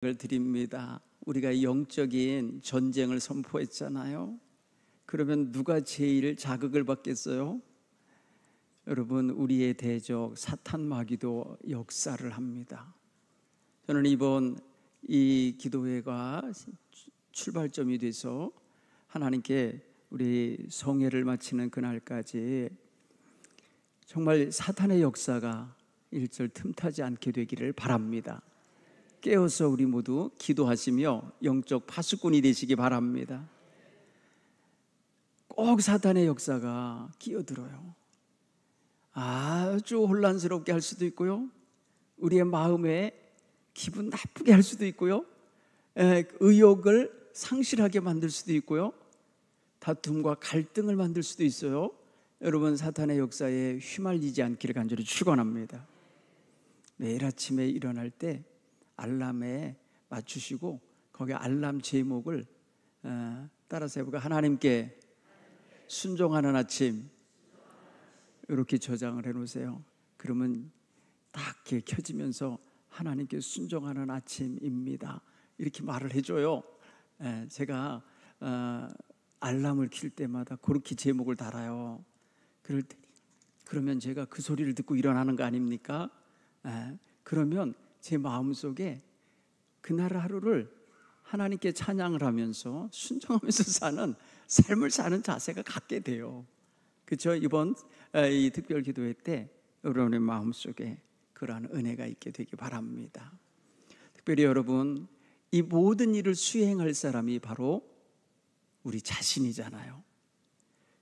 을 드립니다. 우리가 영적인 전쟁을 선포했잖아요. 그러면 누가 제일 자극을 받겠어요? 여러분, 우리의 대적 사탄 마귀도 역사를 합니다. 저는 이번 이 기도회가 출발점이 돼서 하나님께 우리 성회를 마치는 그날까지 정말 사탄의 역사가 일절 틈타지 않게 되기를 바랍니다. 깨어서 우리 모두 기도하시며 영적 파수꾼이 되시기 바랍니다. 꼭 사탄의 역사가 끼어들어요. 아주 혼란스럽게 할 수도 있고요, 우리의 마음에 기분 나쁘게 할 수도 있고요, 의욕을 상실하게 만들 수도 있고요, 다툼과 갈등을 만들 수도 있어요. 여러분, 사탄의 역사에 휘말리지 않기를 간절히 축원합니다. 매일 아침에 일어날 때 알람에 맞추시고 거기 알람 제목을 따라서 해보고 하나님께 순종하는 아침 이렇게 저장을 해놓으세요. 그러면 딱 이렇게 켜지면서 하나님께 순종하는 아침입니다 이렇게 말을 해줘요. 제가 알람을 킬 때마다 그렇게 제목을 달아요. 그러면 제가 그 소리를 듣고 일어나는 거 아닙니까? 그러면 제 마음속에 그날 하루를 하나님께 찬양을 하면서 순종하면서 사는 삶을 사는 자세가 갖게 돼요. 그렇죠? 이번 이 특별 기도회 때 여러분의 마음속에 그러한 은혜가 있게 되기 바랍니다. 특별히 여러분, 이 모든 일을 수행할 사람이 바로 우리 자신이잖아요.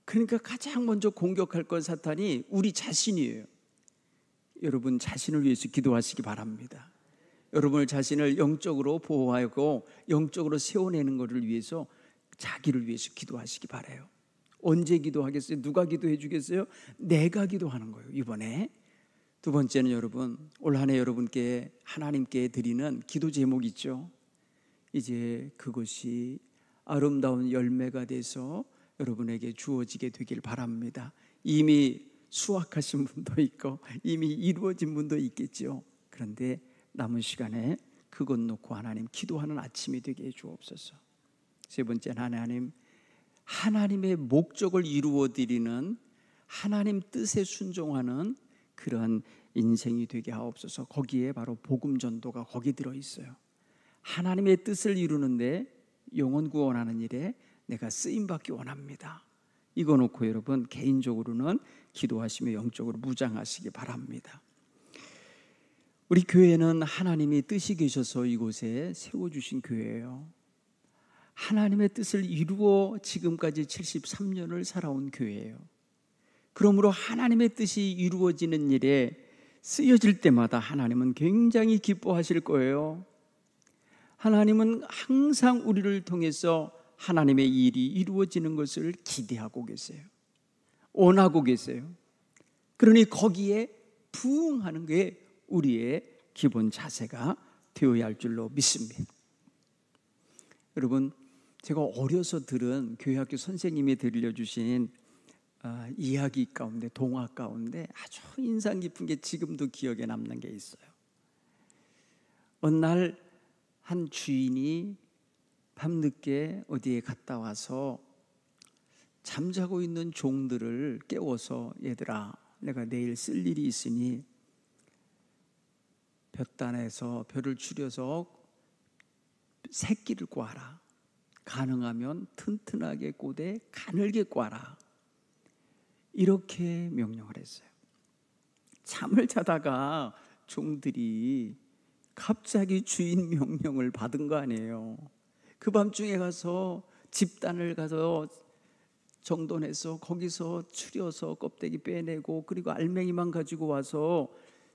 그러니까 가장 먼저 공격할 건 사탄이 우리 자신이에요. 여러분 자신을 위해서 기도하시기 바랍니다. 여러분을 자신을 영적으로 보호하고 영적으로 세워내는 것을 위해서 자기를 위해서 기도하시기 바라요. 언제 기도하겠어요? 누가 기도해 주겠어요? 내가 기도하는 거예요. 이번에 두 번째는 여러분, 올 한 해 여러분께 하나님께 드리는 기도 제목이 있죠. 이제 그것이 아름다운 열매가 돼서 여러분에게 주어지게 되길 바랍니다. 이미 수확하신 분도 있고 이미 이루어진 분도 있겠죠. 그런데 남은 시간에 그것 놓고 하나님 기도하는 아침이 되게 해 주옵소서. 세 번째는 하나님의 목적을 이루어 드리는, 하나님 뜻에 순종하는 그런 인생이 되게 하옵소서. 거기에 바로 복음 전도가 거기 들어 있어요. 하나님의 뜻을 이루는데 영혼 구원하는 일에 내가 쓰임 받기 원합니다. 이거 놓고 여러분 개인적으로는 기도하시며 영적으로 무장하시기 바랍니다. 우리 교회는 하나님이 뜻이 계셔서 이곳에 세워주신 교회예요. 하나님의 뜻을 이루어 지금까지 73년을 살아온 교회예요. 그러므로 하나님의 뜻이 이루어지는 일에 쓰여질 때마다 하나님은 굉장히 기뻐하실 거예요. 하나님은 항상 우리를 통해서 하나님의 일이 이루어지는 것을 기대하고 계세요. 원하고 계세요. 그러니 거기에 부응하는 게 우리의 기본 자세가 되어야 할 줄로 믿습니다. 여러분, 제가 어려서 들은 교회학교 선생님이 들려주신 이야기 가운데, 동화 가운데 아주 인상 깊은 게 지금도 기억에 남는 게 있어요. 어느 날 한 주인이 밤늦게 어디에 갔다 와서 잠자고 있는 종들을 깨워서, 얘들아, 내가 내일 쓸 일이 있으니 볕단에서 벼를 추려서 새끼를 꽈라. 가능하면 튼튼하게 꼬되 가늘게 꽈라. 이렇게 명령을 했어요. 잠을 자다가 종들이 갑자기 주인 명령을 받은 거 아니에요. 그 밤중에 가서 집단을 가서 정돈해서 거기서 추려서 껍데기 빼내고 그리고 알맹이만 가지고 와서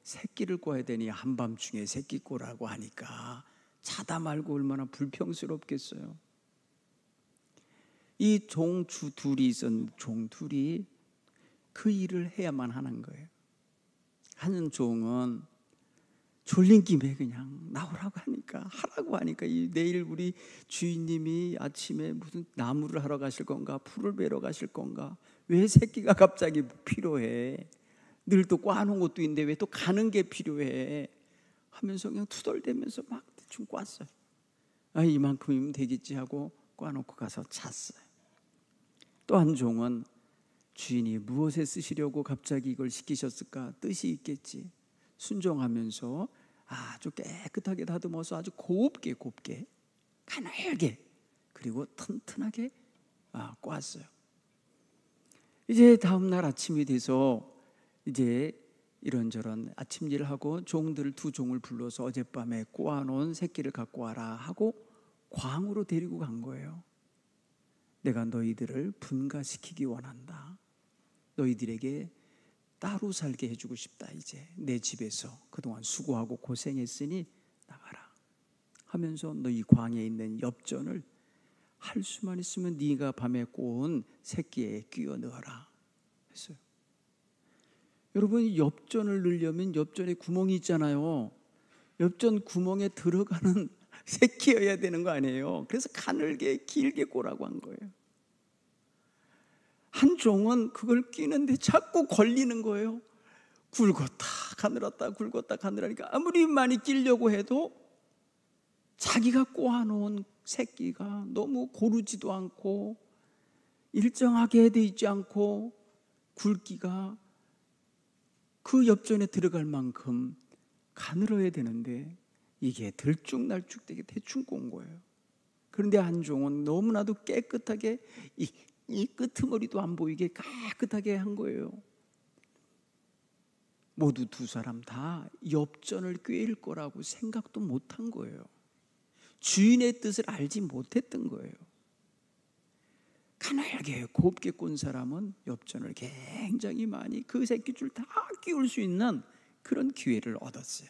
새끼를 꽈야 되니 한밤중에 새끼 꼬라고 하니까 자다 말고 얼마나 불평스럽겠어요. 이 종주 둘이 있었는데 종 둘이 그 일을 해야만 하는 거예요. 하는 종은 졸린 김에 그냥 나오라고 하니까, 하라고 하니까, 내일 우리 주인님이 아침에 무슨 나무를 하러 가실 건가, 풀을 베러 가실 건가, 왜 새끼가 갑자기 필요해, 늘 또 꽈놓은 것도 있는데 왜 또 가는 게 필요해 하면서 그냥 투덜대면서 막 대충 꽈어요. 이만큼이면 되겠지 하고 꽈놓고 가서 잤어요. 또 한 종은 주인이 무엇에 쓰시려고 갑자기 이걸 시키셨을까? 뜻이 있겠지. 순종하면서 아주 깨끗하게 다듬어서 아주 곱게 가늘게 그리고 튼튼하게 꽈어요. 이제 다음 날 아침이 돼서 이제 이런저런 아침 일을 하고 종들 두 종을 불러서 어젯밤에 꼬아놓은 새끼를 갖고 와라 하고 광으로 데리고 간 거예요. 내가 너희들을 분가시키기 원한다. 너희들에게 따로 살게 해주고 싶다. 이제 내 집에서 그동안 수고하고 고생했으니 나가라 하면서 너희 광에 있는 엽전을 할 수만 있으면 네가 밤에 꼬은 새끼에 끼워 넣어라 했어요. 여러분, 엽전을 넣으려면 엽전에 구멍이 있잖아요. 엽전 구멍에 들어가는 새끼여야 되는 거 아니에요. 그래서 가늘게 길게 꼬라고 한 거예요. 한 종은 그걸 끼는데 자꾸 걸리는 거예요. 굵었다 가늘었다 굵었다 가늘으니까 아무리 많이 끼려고 해도 자기가 꼬아놓은 새끼가 너무 고르지도 않고 일정하게 돼 있지 않고 굵기가 그 엽전에 들어갈 만큼 가늘어야 되는데 이게 들쭉날쭉되게 대충 꼰 거예요. 그런데 한 종은 너무나도 깨끗하게 이 끄트머리도 안 보이게 깨끗하게 한 거예요. 모두 두 사람 다 엽전을 꿰일 거라고 생각도 못한 거예요. 주인의 뜻을 알지 못했던 거예요. 가늘게 곱게 꼰 사람은 엽전을 굉장히 많이 그 새끼줄 다 끼울 수 있는 그런 기회를 얻었어요.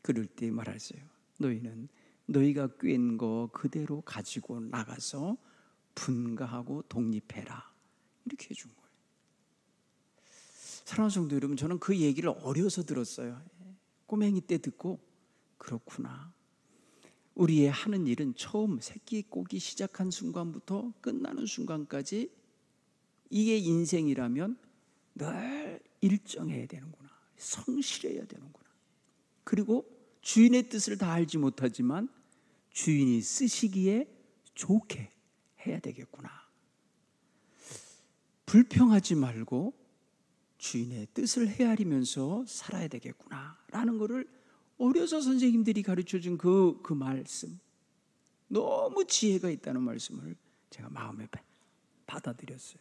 그럴 때 말했어요. 너희는 너희가 꿰인 거 그대로 가지고 나가서 분가하고 독립해라. 이렇게 해준 거예요. 사랑하는 성도 여러분, 저는 그 얘기를 어려서 들었어요. 꼬맹이 때 듣고 그렇구나. 우리의 하는 일은 처음 새끼 꼬기 시작한 순간부터 끝나는 순간까지 이게 인생이라면 늘 일정해야 되는구나. 성실해야 되는구나. 그리고 주인의 뜻을 다 알지 못하지만 주인이 쓰시기에 좋게 해야 되겠구나. 불평하지 말고 주인의 뜻을 헤아리면서 살아야 되겠구나 라는 것을 어려서 선생님들이 가르쳐준 그 말씀, 너무 지혜가 있다는 말씀을 제가 마음에 받아들였어요.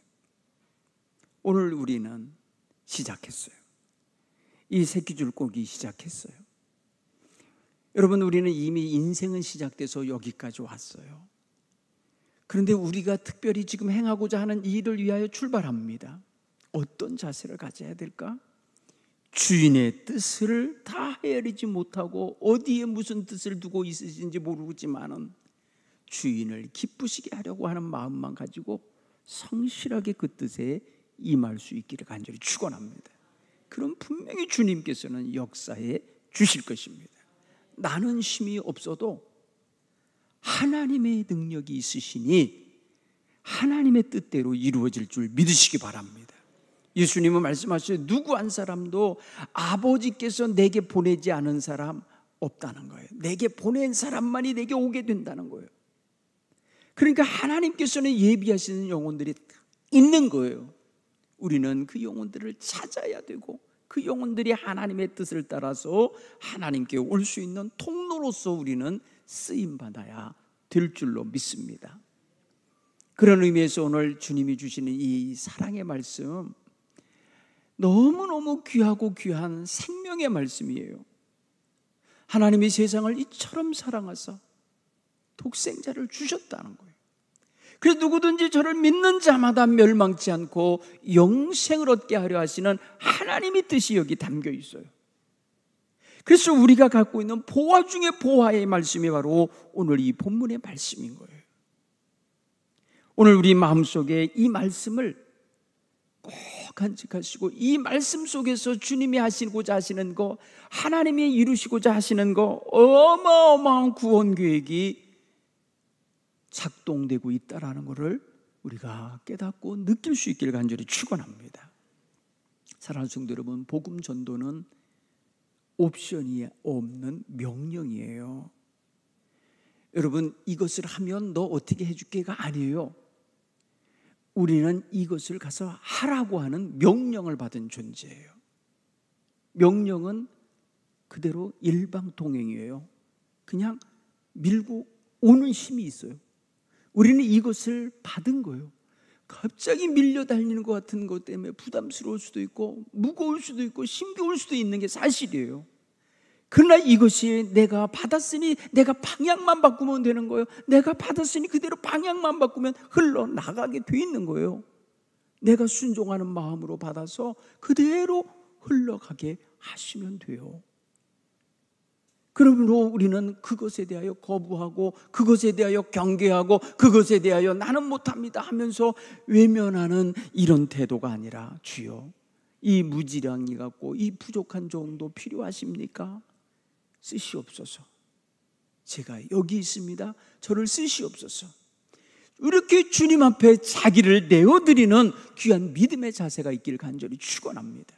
오늘 우리는 시작했어요. 이 새끼줄 꼬기 시작했어요. 여러분, 우리는 이미 인생은 시작돼서 여기까지 왔어요. 그런데 우리가 특별히 지금 행하고자 하는 이 일을 위하여 출발합니다. 어떤 자세를 가져야 될까? 주인의 뜻을 다 헤아리지 못하고 어디에 무슨 뜻을 두고 있으신지 모르지만은 주인을 기쁘시게 하려고 하는 마음만 가지고 성실하게 그 뜻에 임할 수 있기를 간절히 축원합니다. 그럼 분명히 주님께서는 역사해 주실 것입니다. 나는 힘이 없어도 하나님의 능력이 있으시니 하나님의 뜻대로 이루어질 줄 믿으시기 바랍니다. 예수님은 말씀하셨어요. 누구 한 사람도 아버지께서 내게 보내지 않은 사람 없다는 거예요. 내게 보낸 사람만이 내게 오게 된다는 거예요. 그러니까 하나님께서는 예비하시는 영혼들이 있는 거예요. 우리는 그 영혼들을 찾아야 되고 그 영혼들이 하나님의 뜻을 따라서 하나님께 올 수 있는 통로로서 우리는 쓰임받아야 될 줄로 믿습니다. 그런 의미에서 오늘 주님이 주시는 이 사랑의 말씀, 너무너무 귀하고 귀한 생명의 말씀이에요. 하나님이 세상을 이처럼 사랑하사 독생자를 주셨다는 거예요. 그래서 누구든지 저를 믿는 자마다 멸망치 않고 영생을 얻게 하려 하시는 하나님의 뜻이 여기 담겨 있어요. 그래서 우리가 갖고 있는 보화 중에 보화의 말씀이 바로 오늘 이 본문의 말씀인 거예요. 오늘 우리 마음속에 이 말씀을 꼭 간직하시고 이 말씀 속에서 주님이 하시고자 하시는 거, 하나님이 이루시고자 하시는 거, 어마어마한 구원 계획이 작동되고 있다라는 것을 우리가 깨닫고 느낄 수 있기를 간절히 축원합니다. 사랑하는 성도 여러분, 복음 전도는 옵션이 없는 명령이에요. 여러분, 이것을 하면 너 어떻게 해줄게가 아니에요. 우리는 이것을 가서 하라고 하는 명령을 받은 존재예요. 명령은 그대로 일방통행이에요. 그냥 밀고 오는 힘이 있어요. 우리는 이것을 받은 거예요. 갑자기 밀려다니는 것 같은 것 때문에 부담스러울 수도 있고 무거울 수도 있고 힘겨울 수도 있는 게 사실이에요. 그러나 이것이 내가 받았으니 내가 방향만 바꾸면 되는 거예요. 내가 받았으니 그대로 방향만 바꾸면 흘러나가게 돼 있는 거예요. 내가 순종하는 마음으로 받아서 그대로 흘러가게 하시면 돼요. 그러므로 우리는 그것에 대하여 거부하고 그것에 대하여 경계하고 그것에 대하여 나는 못합니다 하면서 외면하는 이런 태도가 아니라, 주여, 이 무지량이 갖고 이 부족한 정도 필요하십니까? 쓰시옵소서. 제가 여기 있습니다. 저를 쓰시옵소서. 이렇게 주님 앞에 자기를 내어드리는 귀한 믿음의 자세가 있기를 간절히 축원합니다.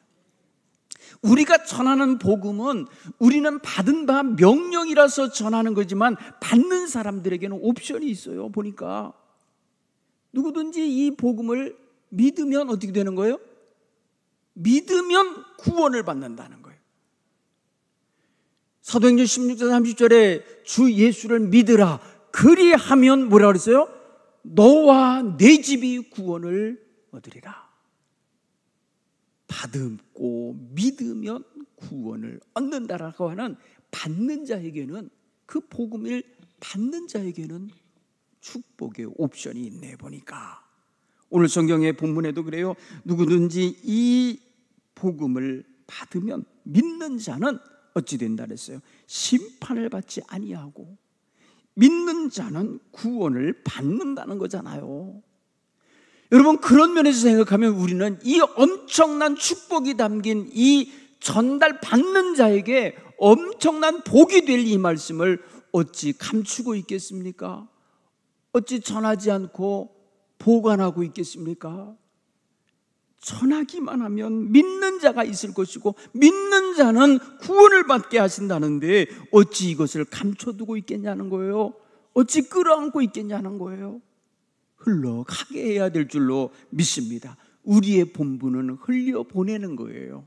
우리가 전하는 복음은 우리는 받은 바 명령이라서 전하는 거지만 받는 사람들에게는 옵션이 있어요. 보니까 누구든지 이 복음을 믿으면 어떻게 되는 거예요? 믿으면 구원을 받는다는 거예요. 사도행전 16장 30절에 주 예수를 믿으라 그리하면 뭐라고 그랬어요? 너와 내 집이 구원을 얻으리라. 받고 믿으면 구원을 얻는다라고 하는, 받는 자에게는, 그 복음을 받는 자에게는 축복의 옵션이 있네. 보니까 오늘 성경의 본문에도 그래요. 누구든지 이 복음을 받으면, 믿는 자는 어찌 된다 그랬어요? 심판을 받지 아니하고 믿는 자는 구원을 받는다는 거잖아요. 여러분, 그런 면에서 생각하면 우리는 이 엄청난 축복이 담긴 이 전달 받는 자에게 엄청난 복이 될 이 말씀을 어찌 감추고 있겠습니까? 어찌 전하지 않고 보관하고 있겠습니까? 전하기만 하면 믿는 자가 있을 것이고 믿는 자는 구원을 받게 하신다는데 어찌 이것을 감춰두고 있겠냐는 거예요. 어찌 끌어안고 있겠냐는 거예요. 흘러가게 해야 될 줄로 믿습니다. 우리의 본분은 흘려보내는 거예요.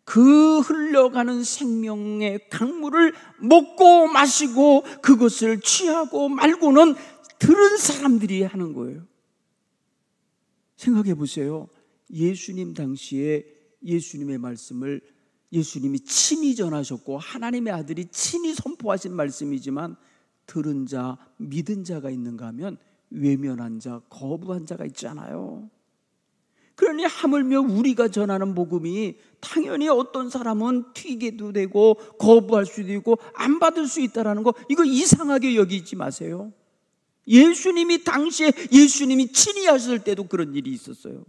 그 흘러가는 생명의 강물을 먹고 마시고 그것을 취하고 말고는 들은 사람들이 하는 거예요. 생각해 보세요. 예수님 당시에 예수님의 말씀을 예수님이 친히 전하셨고 하나님의 아들이 친히 선포하신 말씀이지만 들은 자, 믿은 자가 있는가 하면 외면한 자, 거부한 자가 있잖아요. 그러니 하물며 우리가 전하는 복음이 당연히 어떤 사람은 튀게도 되고 거부할 수도 있고 안 받을 수 있다는 거, 이거 이상하게 여기지 마세요. 예수님이 당시에 예수님이 친히 하실 때도 그런 일이 있었어요.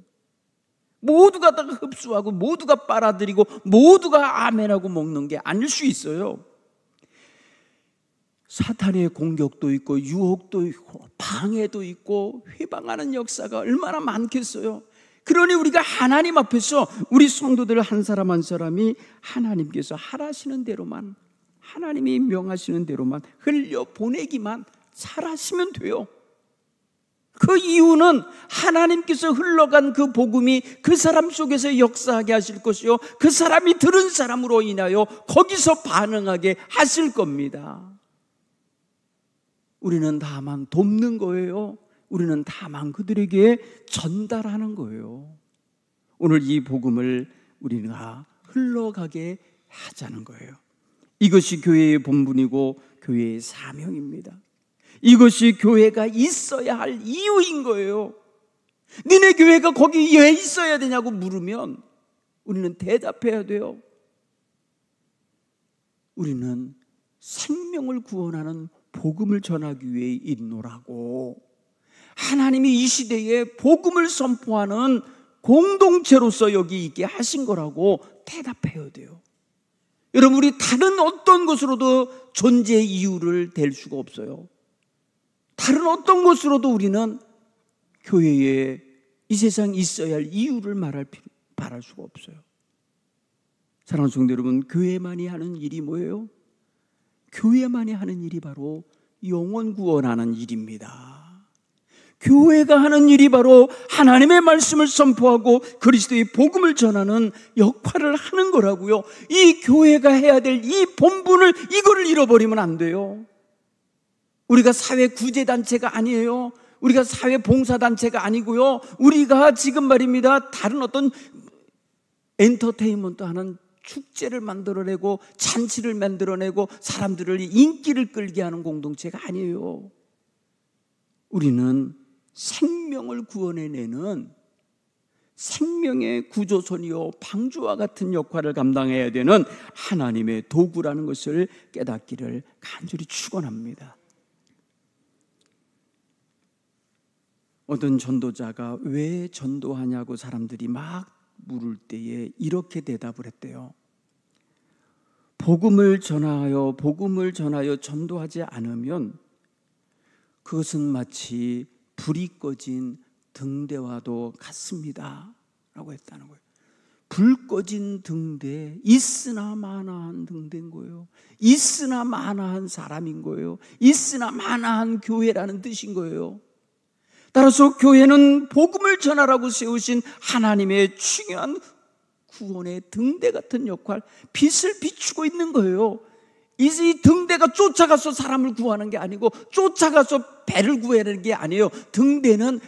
모두가 다 흡수하고 모두가 빨아들이고 모두가 아멘하고 먹는 게 아닐 수 있어요. 사탄의 공격도 있고 유혹도 있고 방해도 있고 회방하는 역사가 얼마나 많겠어요. 그러니 우리가 하나님 앞에서 우리 성도들 한 사람 한 사람이 하나님께서 하라시는 대로만, 하나님이 명하시는 대로만 흘려보내기만 잘하시면 돼요. 그 이유는 하나님께서 흘러간 그 복음이 그 사람 속에서 역사하게 하실 것이요, 그 사람이 들은 사람으로 인하여 거기서 반응하게 하실 겁니다. 우리는 다만 돕는 거예요. 우리는 다만 그들에게 전달하는 거예요. 오늘 이 복음을 우리가 흘러가게 하자는 거예요. 이것이 교회의 본분이고 교회의 사명입니다. 이것이 교회가 있어야 할 이유인 거예요. 니네 교회가 거기 왜 있어야 되냐고 물으면 우리는 대답해야 돼요. 우리는 생명을 구원하는 복음을 전하기 위해 있노라고, 하나님이 이 시대에 복음을 선포하는 공동체로서 여기 있게 하신 거라고 대답해야 돼요. 여러분, 우리 다른 어떤 것으로도 존재의 이유를 댈 수가 없어요. 다른 어떤 것으로도 우리는 교회에 이 세상에 있어야 할 이유를 바랄 수가 없어요. 사랑하는 성도 여러분, 교회만이 하는 일이 뭐예요? 교회만이 하는 일이 바로 영혼 구원하는 일입니다. 교회가 하는 일이 바로 하나님의 말씀을 선포하고 그리스도의 복음을 전하는 역할을 하는 거라고요. 이 교회가 해야 될 이 본분을, 이거를 잃어버리면 안 돼요. 우리가 사회 구제단체가 아니에요. 우리가 사회 봉사단체가 아니고요. 우리가 지금 말입니다, 다른 어떤 엔터테인먼트 하는 축제를 만들어내고 잔치를 만들어내고 사람들을 인기를 끌게 하는 공동체가 아니에요. 우리는 생명을 구원해내는 생명의 구조선이요 방주와 같은 역할을 감당해야 되는 하나님의 도구라는 것을 깨닫기를 간절히 축원합니다. 어떤 전도자가 왜 전도하냐고 사람들이 막 물을 때에 이렇게 대답을 했대요. 복음을 전하여 전도하지 않으면 그것은 마치 불이 꺼진 등대와도 같습니다 라고 했다는 거예요. 불 꺼진 등대, 있으나 마나한 등대인 거예요. 있으나 마나한 사람인 거예요. 있으나 마나한 교회라는 뜻인 거예요. 따라서 교회는 복음을 전하라고 세우신 하나님의 중요한 구원의 등대 같은 역할, 빛을 비추고 있는 거예요. 이 등대가 쫓아가서 사람을 구하는 게 아니고 쫓아가서 배를 구하는 게 아니에요. 등대는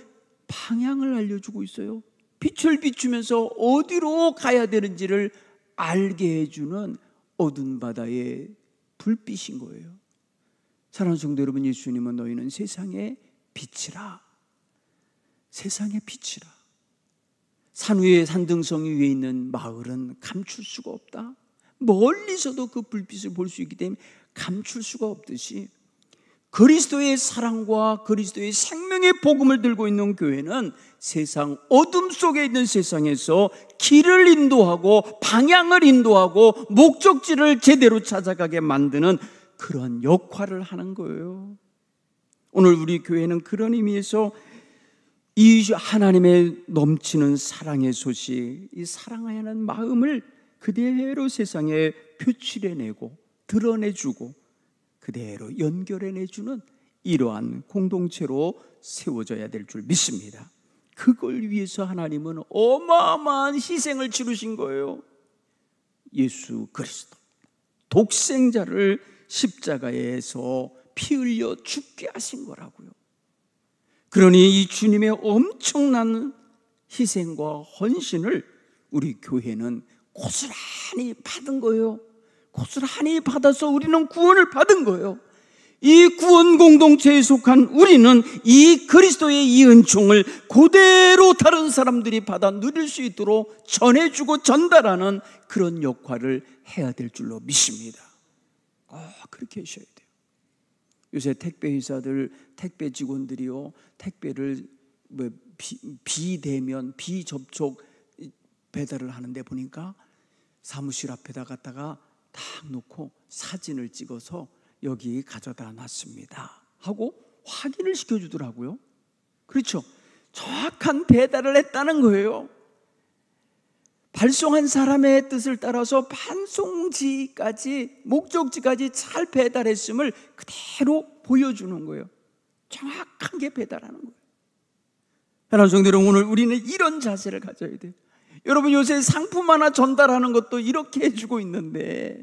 방향을 알려주고 있어요. 빛을 비추면서 어디로 가야 되는지를 알게 해주는 어두운 바다의 불빛인 거예요. 사랑하는 성도 여러분, 예수님은 너희는 세상의 빛이라. 세상의 빛이라. 산 위에, 산등성 위에 있는 마을은 감출 수가 없다. 멀리서도 그 불빛을 볼 수 있기 때문에 감출 수가 없듯이 그리스도의 사랑과 그리스도의 생명의 복음을 들고 있는 교회는 세상 어둠 속에 있는 세상에서 길을 인도하고 방향을 인도하고 목적지를 제대로 찾아가게 만드는 그런 역할을 하는 거예요. 오늘 우리 교회는 그런 의미에서 이 하나님의 넘치는 사랑의 소식, 이 사랑하는 마음을 그대로 세상에 표출해내고 드러내주고 그대로 연결해내주는 이러한 공동체로 세워져야 될 줄 믿습니다. 그걸 위해서 하나님은 어마어마한 희생을 치르신 거예요. 예수 그리스도 독생자를 십자가에서 피 흘려 죽게 하신 거라고요. 그러니 이 주님의 엄청난 희생과 헌신을 우리 교회는 고스란히 받은 거예요. 고스란히 받아서 우리는 구원을 받은 거예요. 이 구원 공동체에 속한 우리는 이 그리스도의 이 은총을 그대로 다른 사람들이 받아 누릴 수 있도록 전해주고 전달하는 그런 역할을 해야 될 줄로 믿습니다. 그렇게 하셔야 돼요. 요새 택배 회사들, 택배 직원들이요, 택배를 비대면, 비접촉 배달을 하는데 보니까 사무실 앞에다 갖다가 딱 놓고 사진을 찍어서 여기 가져다 놨습니다 하고 확인을 시켜주더라고요. 그렇죠? 정확한 배달을 했다는 거예요. 발송한 사람의 뜻을 따라서 반송지까지, 목적지까지 잘 배달했음을 그대로 보여주는 거예요. 정확하게 배달하는 거예요. 하나님 성도 여러분, 오늘 우리는 이런 자세를 가져야 돼요. 여러분, 요새 상품 하나 전달하는 것도 이렇게 해주고 있는데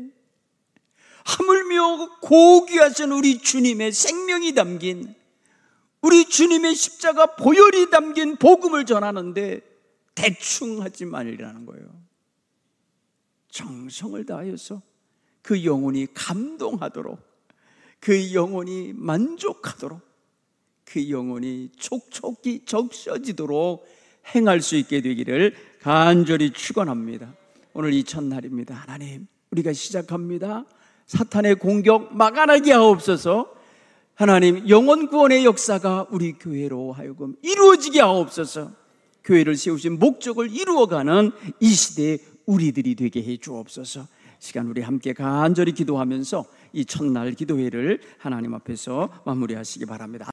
하물며 고귀하신 우리 주님의 생명이 담긴, 우리 주님의 십자가 보혈이 담긴 복음을 전하는데 대충 하지 말라는 거예요. 정성을 다하여서 그 영혼이 감동하도록, 그 영혼이 만족하도록, 그 영혼이 촉촉히 적셔지도록 행할 수 있게 되기를 간절히 축원합니다. 오늘 이 첫날입니다. 하나님, 우리가 시작합니다. 사탄의 공격 막아나게 하옵소서. 하나님, 영혼 구원의 역사가 우리 교회로 하여금 이루어지게 하옵소서. 교회를 세우신 목적을 이루어가는 이 시대에 우리들이 되게 해 주옵소서. 시간 우리 함께 간절히 기도하면서 이 첫날 기도회를 하나님 앞에서 마무리하시기 바랍니다.